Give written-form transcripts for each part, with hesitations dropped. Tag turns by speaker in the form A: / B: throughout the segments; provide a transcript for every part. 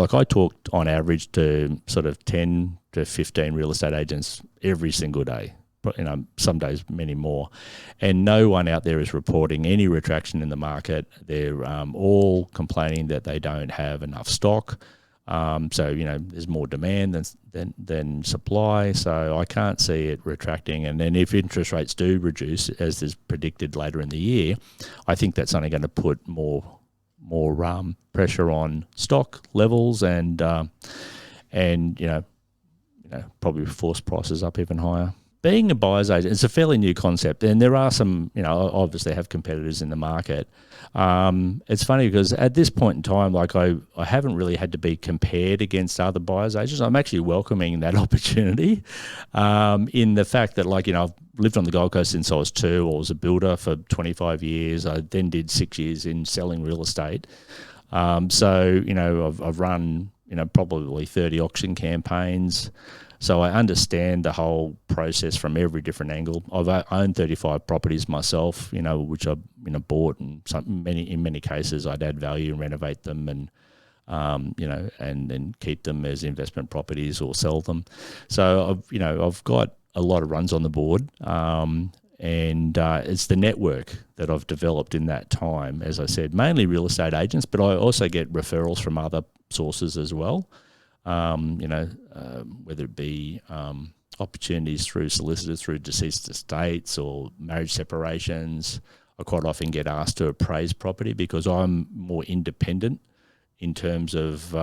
A: Like I talked on average to sort of 10 to 15 real estate agents every single day. Some days many more, and no one out there is reporting any retraction in the market. They're all complaining that they don't have enough stock. So there's more demand than supply. So I can't see it retracting. And then if interest rates do reduce, as is predicted later in the year, I think that's only going to put more pressure on stock levels and probably force prices up even higher. Being a buyer's agent, it's a fairly new concept, and there are some, obviously have competitors in the market. It's funny because at this point in time, like I haven't really had to be compared against other buyer's agents. I'm actually welcoming that opportunity in the fact that, I've lived on the Gold Coast since I was 2. I was a builder for 25 years. I then did 6 years in selling real estate. I've run, probably 30 auction campaigns. So I understand the whole process from every different angle. I've owned 35 properties myself, which I've bought, and in many cases I'd add value and renovate them, and and then keep them as investment properties or sell them. So I've got a lot of runs on the board, and it's the network that I've developed in that time. As I said, mainly real estate agents, but I also get referrals from other sources as well. Whether it be opportunities through solicitors, through deceased estates or marriage separations. I quite often get asked to appraise property because I'm more independent in terms of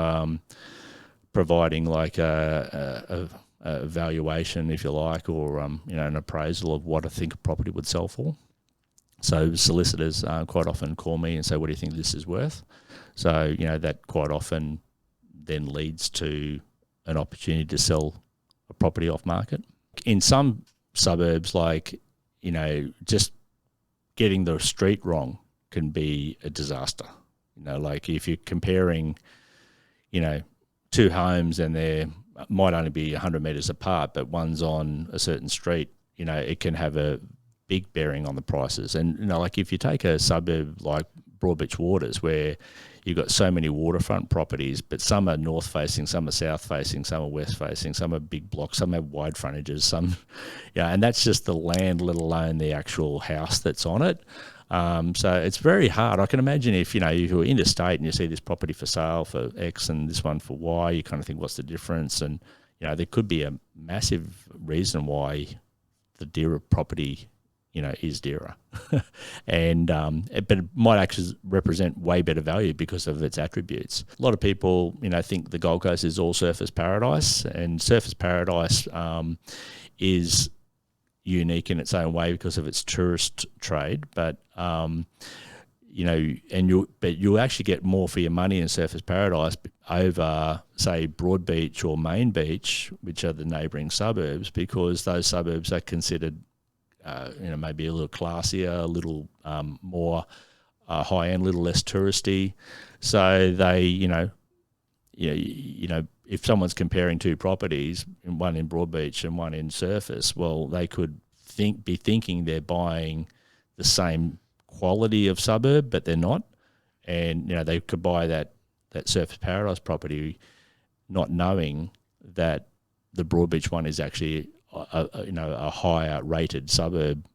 A: providing like a valuation, if you like, or an appraisal of what I think a property would sell for. So solicitors quite often call me and say, "What do you think this is worth?" So that quite often then leads to an opportunity to sell a property off market. In some suburbs, just getting the street wrong can be a disaster. Like if you're comparing, 2 homes and they might only be 100 metres apart, but one's on a certain street, it can have a big bearing on the prices. And, like if you take a suburb like Broadbeach Waters, where you've got so many waterfront properties, but some are north facing, some are south facing, some are west facing, some are big blocks, some have wide frontages, and that's just the land, let alone the actual house that's on it. So it's very hard. I can imagine if you're interstate and you see this property for sale for X and this one for Y, you kind of think, what's the difference? And there could be a massive reason why the dearer property is dearer, and but it might actually represent way better value because of its attributes. A lot of people, think the Gold Coast is all surfers paradise, and surfers paradise is unique in its own way because of its tourist trade. But you'll actually get more for your money in surfers paradise over, say, Broadbeach or Main Beach, which are the neighbouring suburbs, because those suburbs are considered maybe a little classier, a little more high-end, a little less touristy. So they, if someone's comparing 2 properties, one in Broadbeach and one in Surface, well, they could be thinking they're buying the same quality of suburb, but they're not. And, they could buy that Surface Paradise property not knowing that the Broadbeach one is actually a higher rated suburb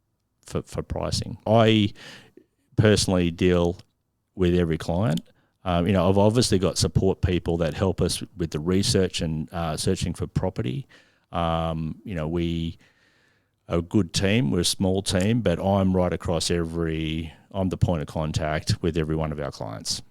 A: for pricing. I personally deal with every client. I've obviously got support people that help us with the research and searching for property. We are a good team. We're a small team, but I'm right across I'm the point of contact with every one of our clients.